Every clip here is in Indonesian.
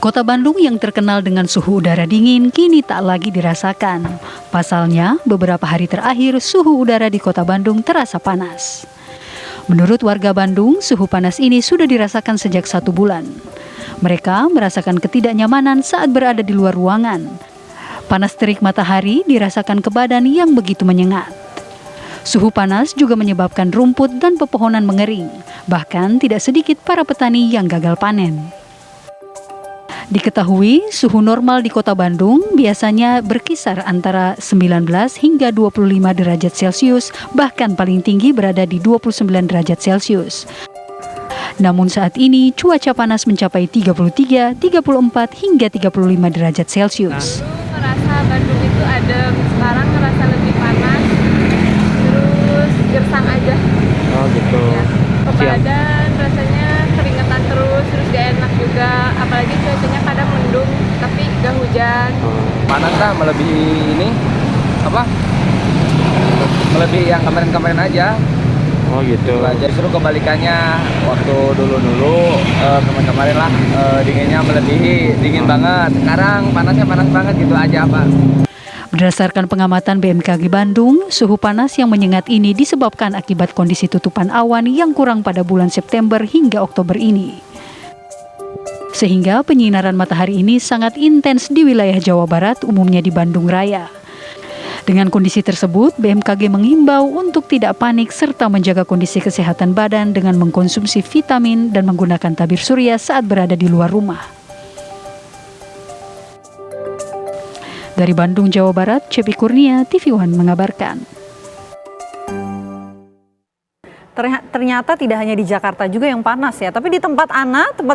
Kota Bandung yang terkenal dengan suhu udara dingin kini tak lagi dirasakan. Pasalnya, beberapa hari terakhir suhu udara di Kota Bandung terasa panas. Menurut warga Bandung, suhu panas ini sudah dirasakan sejak 1 bulan. Mereka merasakan ketidaknyamanan saat berada di luar ruangan. Panas terik matahari dirasakan ke badan yang begitu menyengat. Suhu panas juga menyebabkan rumput dan pepohonan mengering. Bahkan tidak sedikit para petani yang gagal panen. Diketahui suhu normal di Kota Bandung biasanya berkisar antara 19 hingga 25 derajat Celcius, bahkan paling tinggi berada di 29 derajat Celcius. Namun saat ini cuaca panas mencapai 33, 34 hingga 35 derajat Celcius. Ngerasa Bandung itu adem, sekarang ngerasa lebih panas, terus gersang aja. Oh gitu. Ya. Ke badan rasanya keringetan terus gak enak juga, apalagi cuacanya kadang mendung tapi gak hujan. Panas lah, melebihi ini melebihi yang kemarin-kemarin aja. Oh gitu. Justru kebalikannya, waktu dulu kemarin lah dinginnya melebihi, dingin banget. Sekarang panasnya panas banget gitu aja Pak. Berdasarkan pengamatan BMKG Bandung, suhu panas yang menyengat ini disebabkan akibat kondisi tutupan awan yang kurang pada bulan September hingga Oktober ini. Sehingga penyinaran matahari ini sangat intens di wilayah Jawa Barat, umumnya di Bandung Raya. Dengan kondisi tersebut, BMKG mengimbau untuk tidak panik serta menjaga kondisi kesehatan badan dengan mengkonsumsi vitamin dan menggunakan tabir surya saat berada di luar rumah. Dari Bandung, Jawa Barat, Cepi Kurnia, TV One mengabarkan. Ternyata tidak hanya di Jakarta juga yang panas ya, tapi di tempat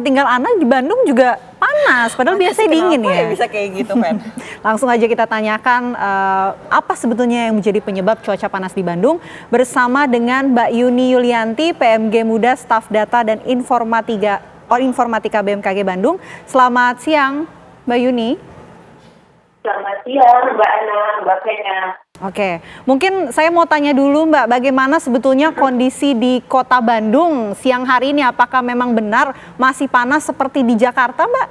tinggal Ana di Bandung juga panas, padahal biasanya dingin ya. Bisa kayak gitu, Fen? Langsung aja kita tanyakan apa sebetulnya yang menjadi penyebab cuaca panas di Bandung bersama dengan Mbak Yuni Yulianti, PMG Muda, Staf Data dan Informatika BMKG Bandung. Selamat siang, Mbak Yuni. Selamat siang, Mbak Ana, Mbak Fena. Oke, mungkin saya mau tanya dulu Mbak, bagaimana sebetulnya kondisi di Kota Bandung siang hari ini? Apakah memang benar masih panas seperti di Jakarta, Mbak?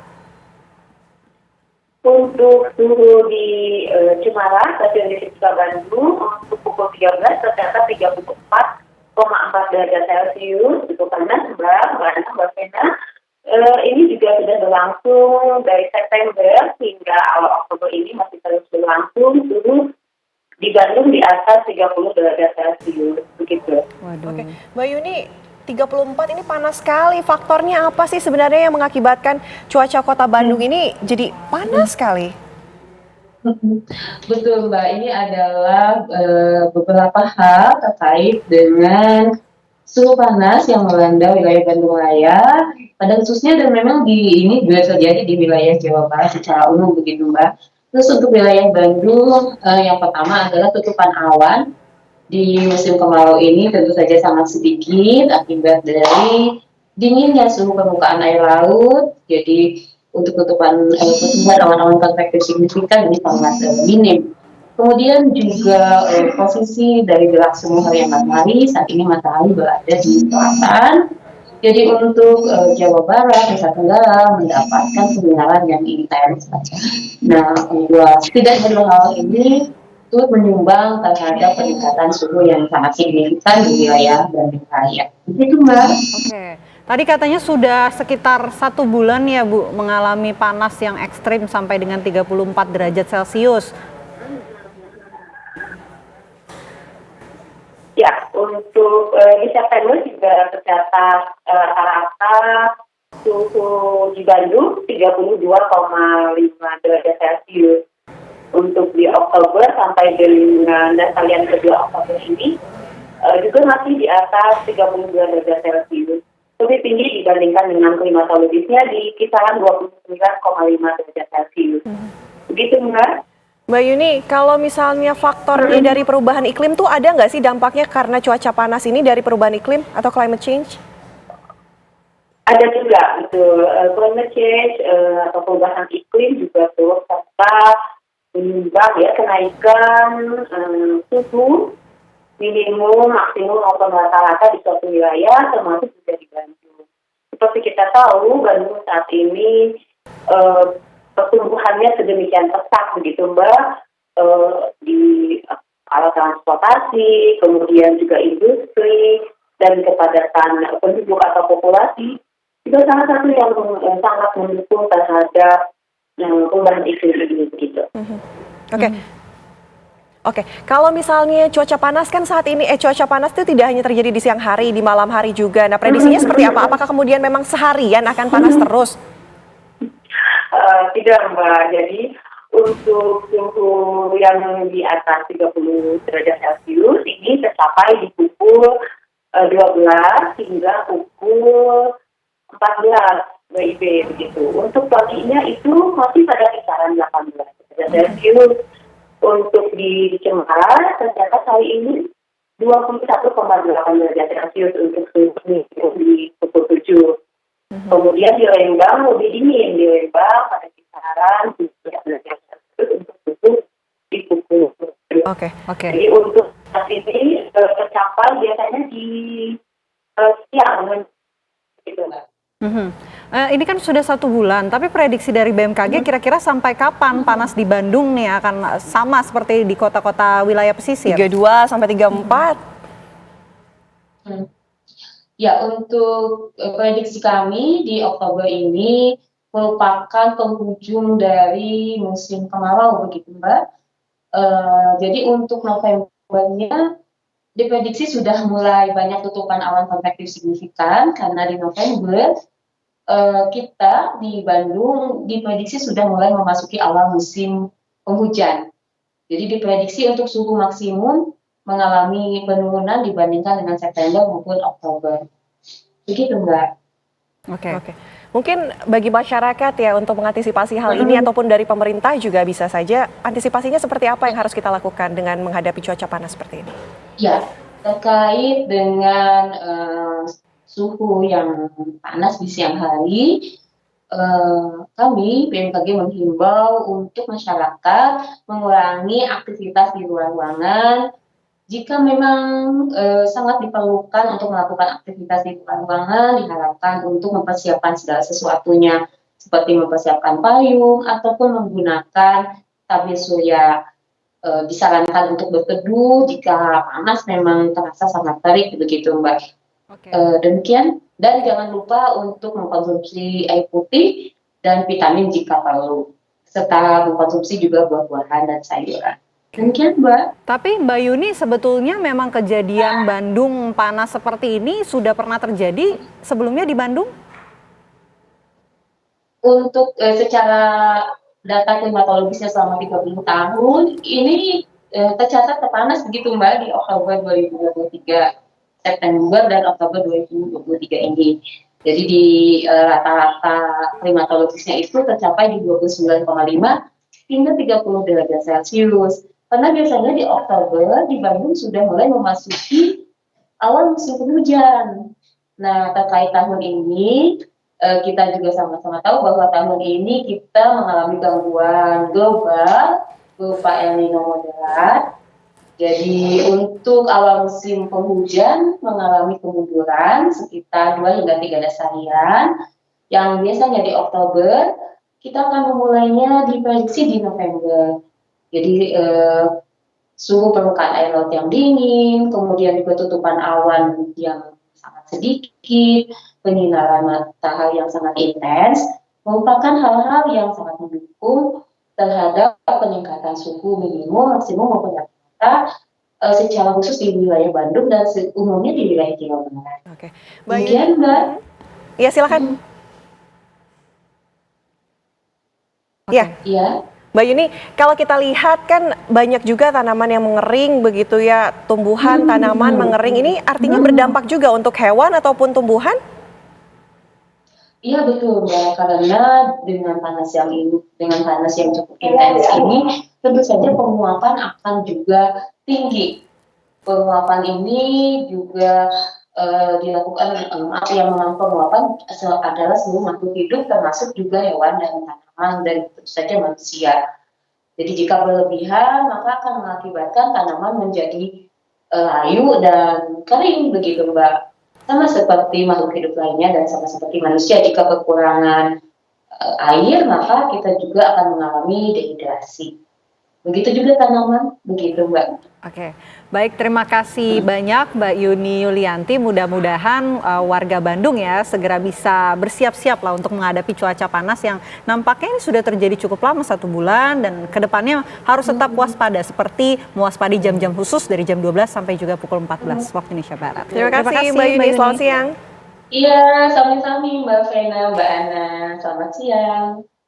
Untuk suhu di Cimalah, stasiun di Kota Bandung, untuk pukul 13 tercatat 34,4 derajat Celcius, itu panas Mbak Ana, Mbak Fena. Ini juga sudah berlangsung dari September hingga awal Oktober ini masih terus berlangsung. Suhu di Bandung di atas 30 derajat Celcius, begitu. Waduh. Oke, Mbak Yuni, 34 ini panas sekali. Faktornya apa sih sebenarnya yang mengakibatkan cuaca Kota Bandung ini jadi panas sekali? Betul Mbak, ini adalah beberapa hal terkait dengan suhu panas yang melanda wilayah Bandung Raya, pada khususnya dan memang ini juga terjadi di wilayah Jawa Barat secara umum begitu Mbak. Terus untuk wilayah Bandung, yang pertama adalah tutupan awan di musim kemarau ini tentu saja sangat sedikit akibat dari dinginnya suhu permukaan air laut. Jadi untuk tutupan pertumbuhan awan-awan konvektif signifikan ini sangat minim. Kemudian juga posisi dari gerak semu harian matahari, saat ini matahari berada di selatan. Jadi untuk Jawa Barat, Nusa Tenggara mendapatkan kebenaran yang intens saja. Nah, setidaknya dua hal ini turut menyumbang terhadap peningkatan suhu yang sangat signifikan di wilayah Bandung Raya. Begitu Mbak. Oke. Tadi katanya sudah sekitar 1 bulan ya Bu mengalami panas yang ekstrim sampai dengan 34 derajat Celcius. Ya, untuk di September juga tercatat rata-rata suhu di Bandung 32,5 derajat Celcius. Untuk di Oktober sampai dengan harian kedua Oktober ini juga masih di atas 32 derajat Celcius. Lebih tinggi dibandingkan dengan klimatologisnya di kisaran 29,5 derajat Celcius. Begitu Mbak. Mbak Yuni, kalau misalnya faktornya dari perubahan iklim tuh ada nggak sih dampaknya karena cuaca panas ini dari perubahan iklim atau climate change? Ada juga, betul. Climate change atau perubahan iklim juga turut serta menyumbang ya kenaikan suhu minimum, maksimum maupun rata-rata di suatu wilayah, termasuk juga di Bandung. Seperti kita tahu, Bandung saat ini eh, pertumbuhannya sedemikian pesat begitu Mbak, di alat transportasi, kemudian juga industri dan kepadatan penduduk atau populasi itu salah satu yang sangat mendukung terhadap perubahan iklim ini begitu. Oke. Oke, kalau misalnya cuaca panas kan saat ini, cuaca panas itu tidak hanya terjadi di siang hari, di malam hari juga. Nah, prediksinya seperti apa? Apakah kemudian memang seharian akan panas terus? Tidak Mbak, jadi untuk suhu yang di atas 30 derajat Celcius ini tercapai di pukul 12 hingga pukul 14 WIB begitu. Untuk paginya itu masih pada kisaran 18 derajat Celcius. Untuk di Cemara tercatat hari ini 21,8 derajat Celcius untuk suhu di pukul 7. Kemudian di Lembang lebih dingin, di Lembang pada kisaran 17 derajat Celcius untuk suhu di pukul 7. Oke. Jadi untuk saat ini tercapai biasanya di siang gitu. Ini kan sudah 1 bulan, tapi prediksi dari BMKG kira-kira sampai kapan panas di Bandung nih akan sama seperti di kota-kota wilayah pesisir? 32 sampai 34. Ya, untuk prediksi kami di Oktober ini merupakan penghujung dari musim kemarau begitu Mbak. Jadi untuk Novembernya diprediksi sudah mulai banyak tutupan awan konvektif signifikan karena di November kita di Bandung diprediksi sudah mulai memasuki awal musim penghujan. Jadi diprediksi untuk suhu maksimum mengalami penurunan dibandingkan dengan September maupun Oktober. Begitu Mbak. Oke. Mungkin bagi masyarakat ya untuk mengantisipasi hal ini ataupun dari pemerintah juga bisa saja antisipasinya seperti apa yang harus kita lakukan dengan menghadapi cuaca panas seperti ini? Ya, terkait dengan suhu yang panas di siang hari, kami BMKG menghimbau untuk masyarakat mengurangi aktivitas di luar ruangan. Jika memang sangat diperlukan untuk melakukan aktivitas di luar ruangan, diharapkan untuk mempersiapkan segala sesuatunya, seperti mempersiapkan payung ataupun menggunakan tabir surya. Disarankan untuk berteduh jika panas memang terasa sangat terik begitu Mbak. Demikian, dan jangan lupa untuk mengkonsumsi air putih dan vitamin jika perlu, serta mengkonsumsi juga buah-buahan dan sayuran. Demikian Mbak. Tapi Mbak Yuni, sebetulnya memang kejadian Bandung panas seperti ini sudah pernah terjadi sebelumnya di Bandung? Untuk secara data klimatologisnya selama 30 tahun, ini tercatat terpanas begitu Mbak di Oktober 2023, September dan Oktober 2023 ini. Jadi di rata-rata klimatologisnya itu tercapai di 29,5 hingga 30 derajat Celcius. Karena biasanya di Oktober di Bandung sudah mulai memasuki awal musim penghujan. Nah, terkait tahun ini kita juga sama-sama tahu bahwa tahun ini kita mengalami gangguan global berupa El Nino moderat. Jadi untuk awal musim penghujan mengalami kemunduran sekitar 2 hingga 3 dasarian. Yang biasanya di Oktober, kita akan memulainya diprediksi di November. Jadi suhu permukaan air laut yang dingin, kemudian juga tutupan awan yang sangat sedikit, penyinaran matahari yang sangat intens, merupakan hal-hal yang sangat mendukung terhadap peningkatan suhu minimum, maksimum maupun rata-rata secara khusus di wilayah Bandung dan umumnya di wilayah Jawa Barat. Oke. Demikian Mbak. Ya silakan. Iya. Mbak Yuni, kalau kita lihat kan banyak juga tanaman yang mengering begitu ya, tumbuhan, tanaman mengering. Ini artinya berdampak juga untuk hewan ataupun tumbuhan? Iya betul Mbak, karena dengan panas yang cukup intens ini, tentu saja penguapan akan juga tinggi. Penguapan ini juga dilakukan yang mengalami penguapan adalah seluruh makhluk hidup termasuk juga hewan dan tanaman dan tentu saja manusia. Jadi jika berlebihan maka akan mengakibatkan tanaman menjadi layu dan kering begitu Mbak. Sama seperti makhluk hidup lainnya dan sama seperti manusia jika kekurangan air, maka kita juga akan mengalami dehidrasi. Begitu juga tanaman, begitu Mbak. Oke, baik, terima kasih banyak Mbak Yuni Yulianti. Mudah-mudahan warga Bandung ya segera bisa bersiap-siap lah untuk menghadapi cuaca panas yang nampaknya ini sudah terjadi cukup lama, 1 bulan, dan kedepannya harus tetap waspada seperti mewaspadai jam-jam khusus dari jam 12 sampai juga pukul 14 waktu Indonesia Barat. Terima kasih Mbak Yuni, selamat siang. Iya, sami-sami Mbak Vena, Mbak Ana, selamat siang.